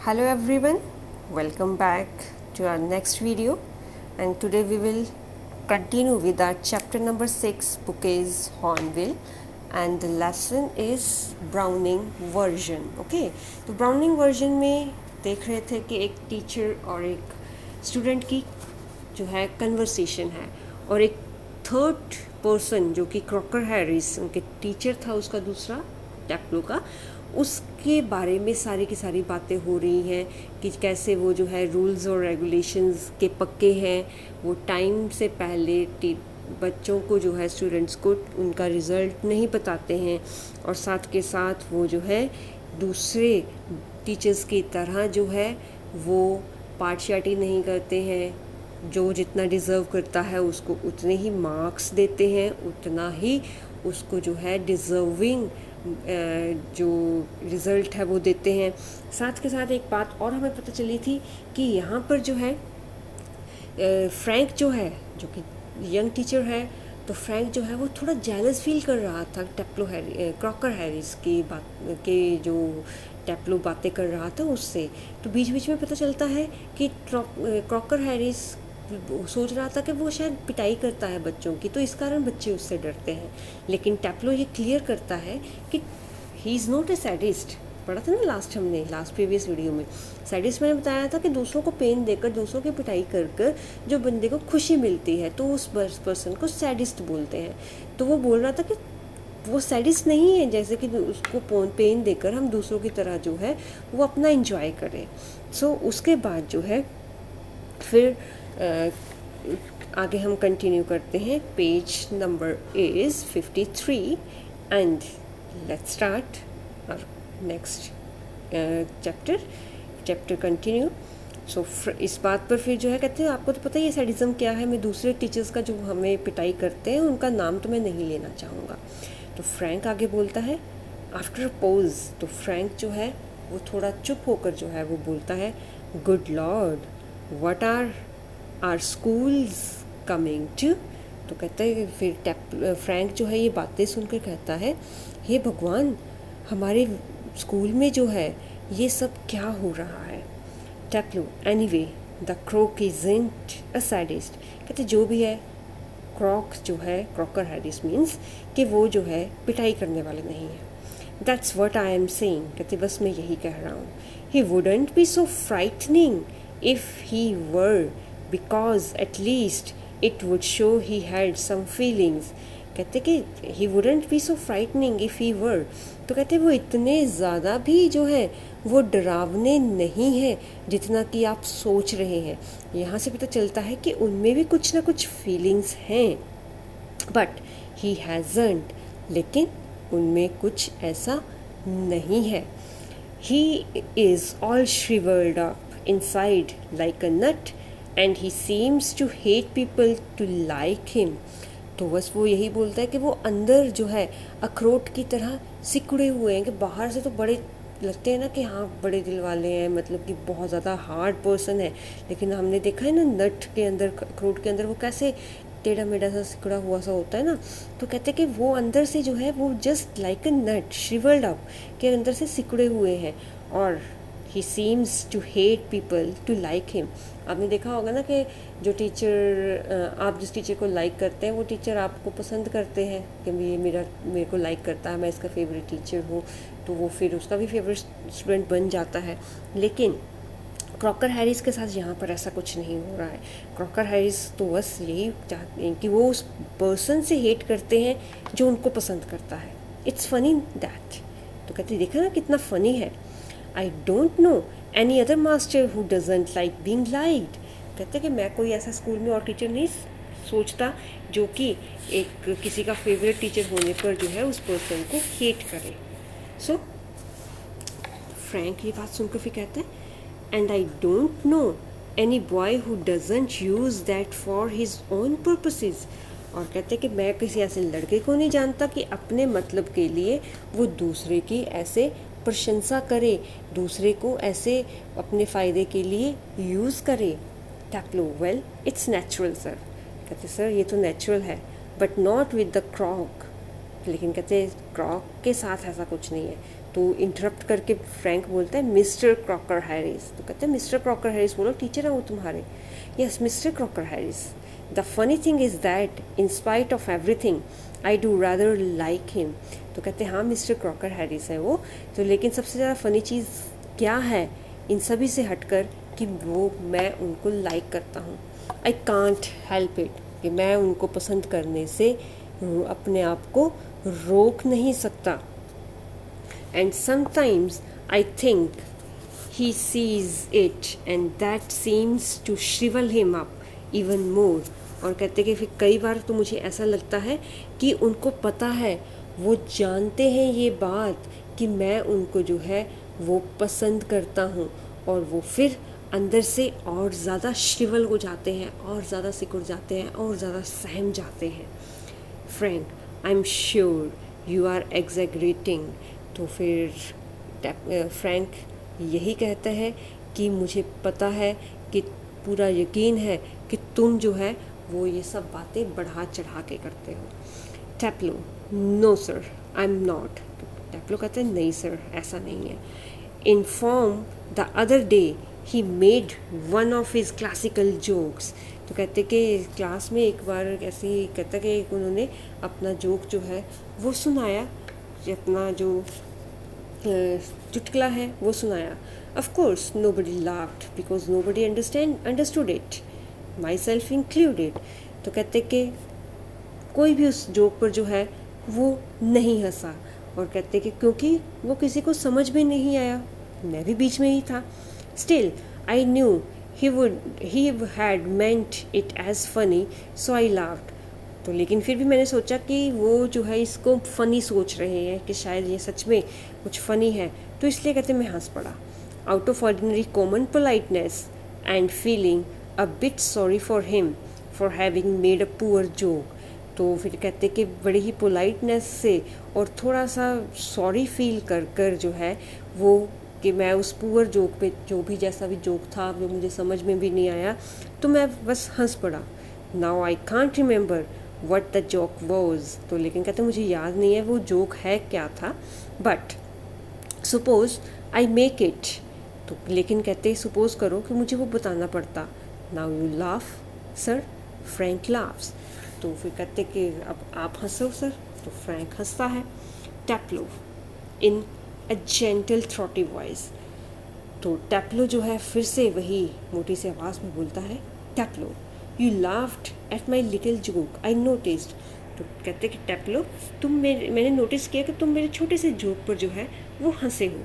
Hello everyone, welcome back to our next video, and today we will continue with our chapter number 6, Bouquet's Hornbill, and the lesson is Browning version. Okay, तो Browning version में देख रहे थे कि एक teacher और एक student की जो है कन्वर्सेशन है, और एक थर्ड पर्सन जो कि क्रॉकर हैरिस उनके टीचर था, उसका दूसरा टैप्लो का, उसके बारे में सारी की सारी बातें हो रही हैं कि कैसे वो जो है रूल्स और रेगुलेशंस के पक्के हैं, वो टाइम से पहले बच्चों को जो है स्टूडेंट्स को उनका रिज़ल्ट नहीं बताते हैं, और साथ के साथ वो जो है दूसरे टीचर्स की तरह जो है वो पार्शियलिटी नहीं करते हैं, जो जितना डिज़र्व करता है उसको उतने ही मार्क्स देते हैं, उतना ही उसको जो है डिज़र्विंग जो रिज़ल्ट है वो देते हैं। साथ के साथ एक बात और हमें पता चली थी कि यहाँ पर जो है फ्रैंक जो है, जो कि यंग टीचर है, तो फ्रैंक जो है वो थोड़ा जेलस फील कर रहा था क्रॉकर हैरिस की बात के, जो टैप्लो बातें कर रहा था उससे। तो बीच बीच में पता चलता है कि क्रॉकर हैरिस सोच रहा था कि वो शायद पिटाई करता है बच्चों की, तो इस कारण बच्चे उससे डरते हैं। लेकिन टैप्लो ये क्लियर करता है कि he is not a sadist. पढ़ा था ना लास्ट प्रीवियस वीडियो में, सैडिस्ट मैंने बताया था कि दूसरों को पेन देकर, दूसरों की पिटाई कर कर जो बंदे को खुशी मिलती है, तो उस पर्सन को सैडिस्ट बोलते हैं। तो वो बोल रहा था कि वो सैडिस्ट नहीं है, जैसे कि उसको पेन देकर हम दूसरों की तरह जो है वो अपना इंजॉय करें। सो उसके बाद जो है फिर आगे हम कंटिन्यू करते हैं। Page number is 53 and let's start और नेक्स्ट चैप्टर कंटिन्यू। सो इस बात पर फिर जो है कहते हैं, आपको तो पता ही है सैडिज्म क्या है, मैं दूसरे टीचर्स का जो हमें पिटाई करते हैं उनका नाम तो मैं नहीं लेना चाहूँगा। तो फ्रैंक आगे बोलता है आफ्टर पोज। तो फ्रैंक जो है वो थोड़ा चुप होकर जो है वो बोलता है, good lord what are schools coming to. तो कहता है फिर फ्रैंक जो है ये बातें सुनकर कहता है, हे भगवान, हमारे स्कूल में जो है ये सब क्या हो रहा है। Teplo, anyway the crock isn't a sadist. कहते जो भी है, क्रॉक जो है, क्रॉकर हैरिस मीन्स कि वो जो है पिटाई करने वाले नहीं है। That's what I am saying. कहते बस मैं यही कह रहा हूँ। ही wouldn't be so frightening if he were, because at least it would show he had some feelings। कहते कि he wouldn't be so frightening if he were। तो कहते वो इतने ज़्यादा भी जो है वो डरावने नहीं है जितना कि आप सोच रहे हैं। यहाँ से पता चलता है कि उनमें भी कुछ ना कुछ फीलिंग्स हैं, बट he hasn't, लेकिन उनमें कुछ ऐसा नहीं है। He is all shriveled up inside like a nut and he seems to hate people to like him। तो बस वो यही बोलता है कि वो अंदर जो है अखरोट की तरह सिकुड़े हुए हैं, कि बाहर से तो बड़े लगते हैं ना कि हाँ बड़े दिल वाले हैं, मतलब कि बहुत ज़्यादा हार्ड पर्सन है, लेकिन हमने देखा है ना नट के अंदर, अखरोट के अंदर वो कैसे टेढ़ा मेढ़ा सा सिकुड़ा हुआ सा होता है ना। तो कहते हैं कि वो अंदर से जो है वो just like a nut shrivelled up, के अंदर से सिकुड़े हुए हैं, और he seems to hate people to like him. आपने देखा होगा ना कि जो टीचर, आप जिस टीचर को लाइक करते हैं वो टीचर आपको पसंद करते हैं कि ये मेरे को लाइक करता है, मैं इसका फेवरेट टीचर हूँ, तो वो फिर उसका भी फेवरेट स्टूडेंट बन जाता है। लेकिन क्रॉकर हैरिस के साथ यहाँ पर ऐसा कुछ नहीं हो रहा है। क्रॉकर हैरिस तो बस यही चाहते हैं कि वो उस पर्सन से हेट करते हैं जो उनको पसंद करता है। It's funny that. तो कहते देखा ना कितना फ़नी है। I don't know any other master who doesn't like being liked. कहते कि मैं कोई ऐसा स्कूल में और टीचर नहीं सोचता जो कि एक किसी का फेवरेट टीचर होने पर जो है उस पर्सन को हेट करे। सो फ्रैंक ये बात सुनकर फिर कहते हैं, and I don't know any boy who doesn't use that for his own purposes. और कहते कि मैं किसी ऐसे लड़के को नहीं जानता कि अपने मतलब के लिए वो दूसरे की ऐसे प्रशंसा करे, दूसरे को ऐसे अपने फ़ायदे के लिए यूज़ करे। टैप्लो, वेल इट्स नेचुरल सर। कहते सर ये तो नेचुरल है, बट नॉट विद द क्रॉक। लेकिन कहते क्रॉक के साथ ऐसा कुछ नहीं है। तो इंटरप्ट करके फ्रैंक बोलता है मिस्टर क्रॉकर हैरिस। तो कहते हैं मिस्टर क्रॉकर हैरिस बोलो, टीचर है वो तुम्हारे। Yes mister Crocker Harris, the funny thing is that in spite of everything I do rather like him. तो कहते हैं हाँ मिस्टर क्रॉकर हैरिस है वो, तो लेकिन सबसे ज़्यादा फ़नी चीज़ क्या है इन सभी से हटकर कि वो मैं उनको लाइक करता हूँ। आई कांट हेल्प इट, कि मैं उनको पसंद करने से अपने आप को रोक नहीं सकता। And sometimes I think he sees it and that seems to shrivel him up even more. और कहते कि फिर कई बार तो मुझे ऐसा लगता है कि उनको पता है, वो जानते हैं ये बात कि मैं उनको जो है वो पसंद करता हूँ, और वो फिर अंदर से और ज़्यादा श्रिवल हो जाते हैं, और ज़्यादा सिकुड़ जाते हैं, और ज़्यादा सहम जाते हैं। Frank, I am sure you are exaggerating. तो फिर फ्रैंक यही कहता है कि मुझे पता है, कि पूरा यकीन है कि तुम जो है वो ये सब बातें बढ़ा चढ़ा के करते हो। Teplo, no sir I am not. Teplo कहते हैं नहीं सर ऐसा नहीं है। Inform the other day he made one of his classical jokes. तो कहते कि क्लास में एक बार ऐसे ही कहता कि उन्होंने अपना जोक जो है वो सुनाया, अपना जो चुटकुला है वो सुनाया। Of course nobody laughed because nobody understood it, my self included. तो कहते कि कोई भी उस जोक पर जो है वो नहीं हंसा, और कहते कि क्योंकि वो किसी को समझ में नहीं आया, मैं भी बीच में ही था। Still I knew he had meant it as funny so I laughed। तो लेकिन फिर भी मैंने सोचा कि वो जो है इसको फ़नी सोच रहे हैं, कि शायद ये सच में कुछ फ़नी है, तो इसलिए कहते मैं हंस पड़ा। Out of ordinary common politeness and feeling a bit sorry for him for having made a poor joke. तो फिर कहते कि बड़े ही पोलाइटनेस से और थोड़ा सा सॉरी फील कर कर जो है वो, कि मैं उस पुअर जोक पे, जो भी जैसा भी जोक था वो मुझे समझ में भी नहीं आया, तो मैं बस हंस पड़ा। Now I can't remember what the joke was. तो लेकिन कहते मुझे याद नहीं है वो जोक है क्या था, but suppose I make it. तो लेकिन कहते सपोज करो कि मुझे वो बताना पड़ता। Now you laugh sir, Frank laughs. तो फिर कहते कि अब आप हंसो सर, तो फ्रैंक हंसता है। टैप्लो इन अ जेंटल थ्रॉटी वॉइस। तो टैप्लो जो है फिर से वही मोटी सी आवाज़ में बोलता है, Teplo you laughed at my little joke I noticed. तो कहते कि टैप्लो मैंने नोटिस किया कि तुम मेरे छोटे से जोक पर जो है वो हंसे हो।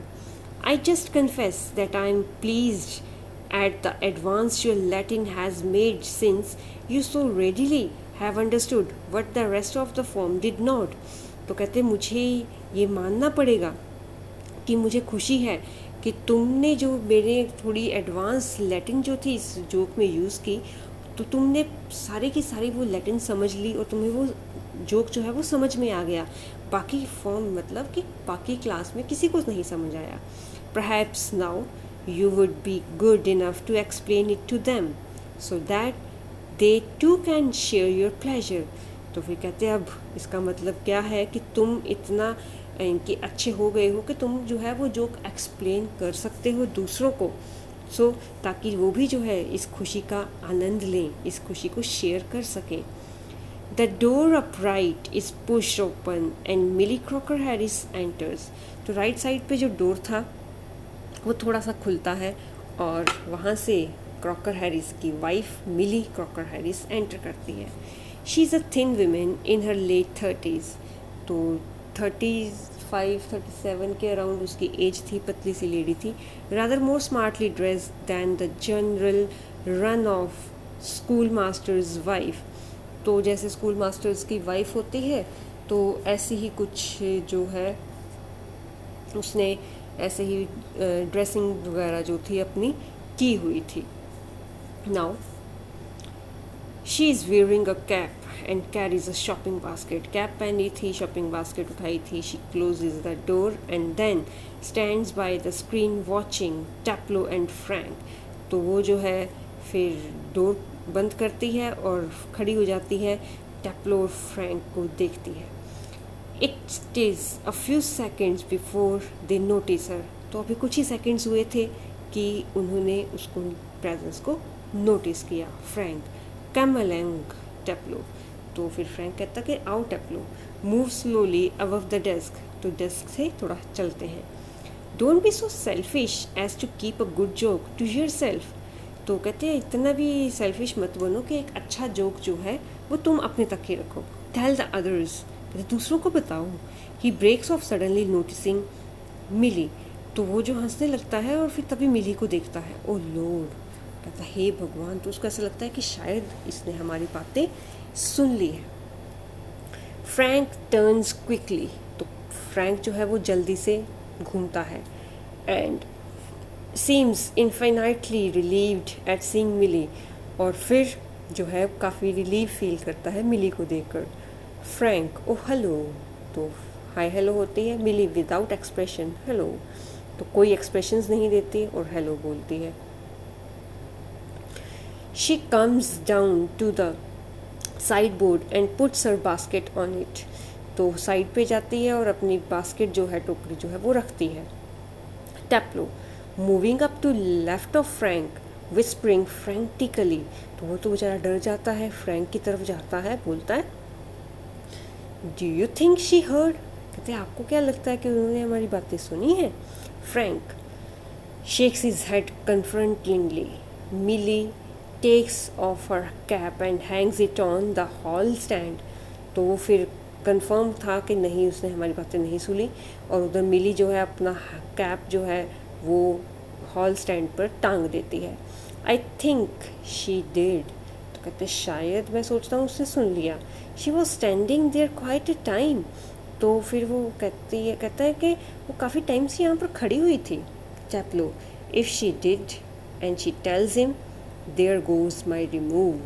I just confess that I am pleased at the advance your Latin has made since you so readily have understood what the rest of the form did not. तो कहते मुझे ये मानना पड़ेगा कि मुझे खुशी है कि तुमने जो मेरे थोड़ी एडवांस लैटिन जो थी इस जोक में यूज़ की, तो तुमने सारी की सारी वो लैटिन समझ ली और तुम्हें वो जोक जो है वो समझ में आ गया। बाकी फॉर्म मतलब कि बाकी क्लास में किसी को नहीं समझ आया। Perhaps now you would be good enough to explain it to them so that they too can share your pleasure. तो फिर कहते अब इसका मतलब क्या है कि तुम इतना इनके अच्छे हो गए हो कि तुम जो है वो जोक एक्सप्लेन कर सकते हो दूसरों को, सो ताकि वो भी जो है इस खुशी का आनंद लें, इस खुशी को शेयर कर सकें। The door up right is pushed open and Millie Crocker Harris enters. तो राइट साइड पे जो डोर था वो थोड़ा सा खुलता है और वहाँ से क्रॉकर हैरिस की wife Millie Crocker Harris enter करती है। She is a thin woman in her late 30s। तो 35-37 के अराउंड उसकी एज थी, पतली सी लेडी थी। Rather more smartly dressed than the general run of school master's wife. तो जैसे स्कूल मास्टर्स की वाइफ होती है तो ऐसी ही कुछ जो है उसने ऐसे ही ड्रेसिंग वगैरह जो थी अपनी की हुई थी। Now she is wearing a cap and carries a shopping basket. Cap पहनी थी, शॉपिंग बास्केट उठाई थी। She closes the door and then stands by the screen watching Teplo and Frank. तो वो जो है फिर डोर बंद करती है और खड़ी हो जाती है, टैप्लो और फ्रैंक को देखती है। It is a few seconds before they notice her. तो अभी कुछ ही सेकेंड्स हुए थे कि उन्होंने उसको प्रेजेंस को नोटिस किया। Frank come along Teplo. तो फिर फ्रैंक कहता कि आओ Teplo, move slowly above the desk. तो डेस्क से थोड़ा चलते हैं। Don't be so selfish as to keep a good joke to yourself. तो कहते हैं इतना भी सेल्फिश मत बनो कि एक अच्छा जोक जो है वो तुम अपने तक ही रखो। टेल द अदर्स, दूसरों को बताओ। ही ब्रेक्स ऑफ सडनली नोटिसिंग मिली। तो वो जो हंसने लगता है और फिर तभी मिली को देखता है। ओ लॉर्ड, कहता है हे भगवान। तो उसको ऐसा लगता है कि शायद इसने हमारी बातें सुन ली है। Frank turns quickly. तो फ्रैंक जो है वो जल्दी से घूमता है। And seems infinitely relieved at seeing Milly. और फिर जो है काफ़ी रिलीव फील करता है मिली को देखकर। Frank oh hello. तो हाय हेलो होती है। Millie without expression hello. तो कोई एक्सप्रेशंस नहीं देती और हेलो बोलती है। She comes down to the sideboard and puts her basket on it. तो साइड पे जाती है और अपनी बास्केट जो है, टोकरी जो है वो रखती है। Teplo moving up to left of Frank whispering frantically. तो वो तो बेचारा डर जाता है, फ्रैंक की तरफ जाता है, बोलता है do you think she heard. कहते हैं आपको क्या लगता है कि उन्होंने हमारी बातें सुनी है। Frank shakes his head confrontingly. Milly takes off her cap and hangs it on the hall stand. तो वो फिर कंफर्म था कि नहीं, उसने हमारी बातें नहीं सुनी। और उधर मिली जो है अपना कैप जो है वो हॉल स्टैंड पर टांग देती है। I think she did. तो कहते शायद, मैं सोचता हूँ उसने सुन लिया। She was standing there quite a time. तो फिर वो कहता है कि वो काफ़ी टाइम से यहाँ पर खड़ी हुई थी। Taplow if she did and she tells him there goes my remove.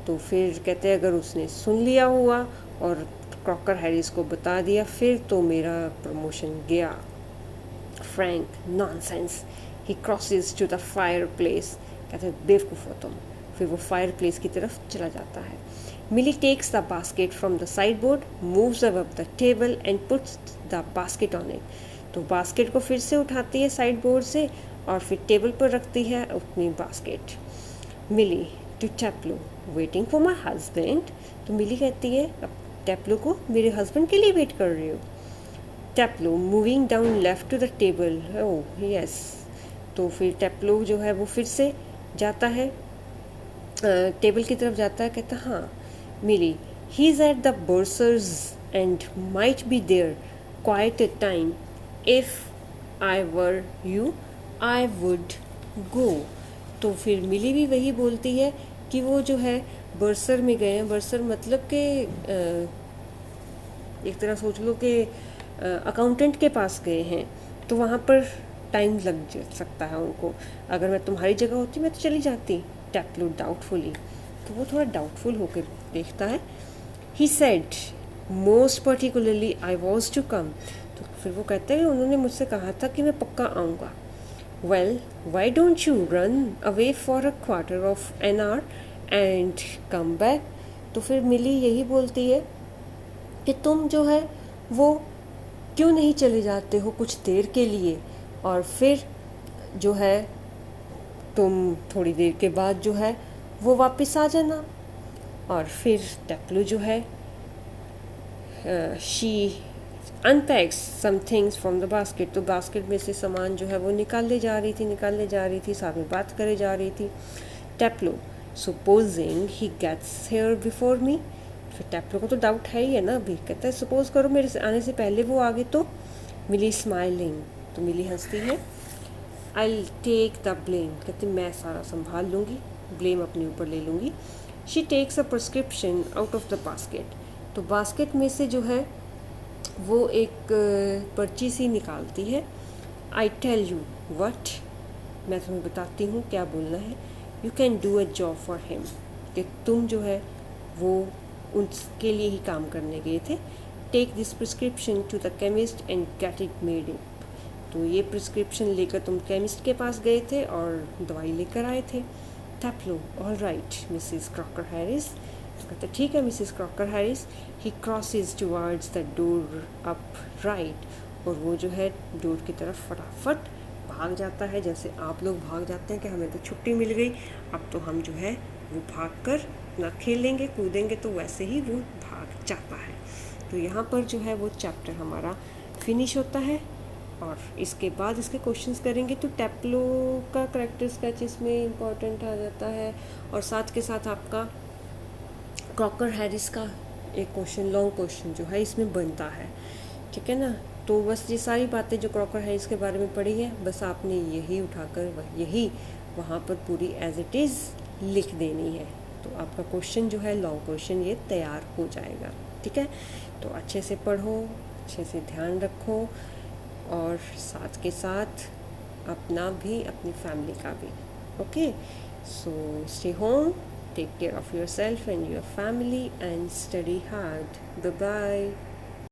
तो फिर कहते हैं अगर उसने सुन लिया हुआ और क्रॉकर हैरिस को बता दिया फिर तो मेरा प्रमोशन गया। Frank nonsense. He crosses to the fireplace. कहते हैं बेवकूफ़ हो तुम। फिर वो फायर प्लेस की तरफ चला जाता है। Millie takes the basket from the sideboard, moves above the table and puts the basket on it. तो बास्केट को फिर से उठाती है साइड बोर्ड से और फिर टेबल पर रखती है अपनी basket. Millie to Taplow waiting for my husband. तो मिली कहती है अब टेप्लो को मेरे हस्बैंड के लिए वेट कर रही हो। Taplow moving down left to the table. Oh yes. तो फिर टेप्लो जो है वो फिर से जाता है, टेबल की तरफ जाता है। कहता हाँ। Millie he is at the bursar's and might be there quite a time if I were you I would go. तो फिर मिली भी वही बोलती है कि वो जो है बर्सर में गए हैं। बर्सर मतलब कि एक तरह सोच लो कि अकाउंटेंट के पास गए हैं, तो वहाँ पर टाइम लग सकता है उनको। अगर मैं तुम्हारी जगह होती मैं तो चली जाती। Taplow doubtfully. तो वो थोड़ा डाउटफुल होकर देखता है। He said most particularly I was to come. तो फिर वो कहते हैं उन्होंने मुझसे कहा था कि मैं पक्का आऊँगा। Well why don't you run away for a quarter of an hour and come back. तो फिर मिली यही बोलती है कि तुम जो है वो क्यों नहीं चले जाते हो कुछ देर के लिए और फिर जो है तुम थोड़ी देर के बाद जो है वो वापस आ जाना। और फिर टेप्लो जो है she unpacks some things from the basket. तो बास्केट में से सामान जो है वो निकालने जा रही थी, साथ में बात करे जा रही थी। Taplow supposing he gets here before me. फिर टेप्लो को तो डाउट है ही है ना अभी। कहता है सपोज करो मेरे से आने से पहले वो आगे तो। Millie smiling. तो मिली हंसती है। I take the blame. कहती मैं सारा संभाल लूँगी, ब्लेम अपने ऊपर ले लूँगी। She takes a prescription out of the basket. तो बास्केट में से जो है वो एक पर्ची सी निकालती है। I tell you what. मैं तुम्हें बताती हूँ क्या बोलना है। You can do a job for him. कि तुम जो है वो उनके लिए ही काम करने गए थे। Take this prescription to the chemist and get it made it. तो ये प्रिस्क्रिप्शन लेकर तुम केमिस्ट के पास गए थे और दवाई लेकर आए थे। Taplow all right Mrs Crocker Harris. तो कहते ठीक है Mrs Crocker Harris. He crosses towards the door up right, और वो जो है डोर की तरफ फटाफट भाग जाता है, जैसे आप लोग भाग जाते हैं कि हमें तो छुट्टी मिल गई, अब तो हम जो है वो भाग कर ना खेलेंगे कूदेंगे, तो वैसे ही वो भाग जाता है। तो यहाँ पर जो है वो चैप्टर हमारा फिनिश होता है, और इसके बाद इसके क्वेश्चंस करेंगे। तो टैप्लो का करेक्टर स्केच इसमें इम्पॉर्टेंट आ जाता है, और साथ के साथ आपका क्रॉकर हैरिस का एक क्वेश्चन, लॉन्ग क्वेश्चन जो है इसमें बनता है, ठीक है ना। तो बस ये सारी बातें जो क्रॉकर हैरिस के बारे में पढ़ी है, बस आपने यही उठाकर यही वहाँ पर पूरी एज इट इज़ लिख देनी है, तो आपका क्वेश्चन जो है लॉन्ग क्वेश्चन ये तैयार हो जाएगा, ठीक है। तो अच्छे से पढ़ो, अच्छे से ध्यान रखो, और साथ के साथ अपना भी अपनी फैमिली का भी। Okay, so stay home, take care of yourself and your family, and study hard. Bye bye.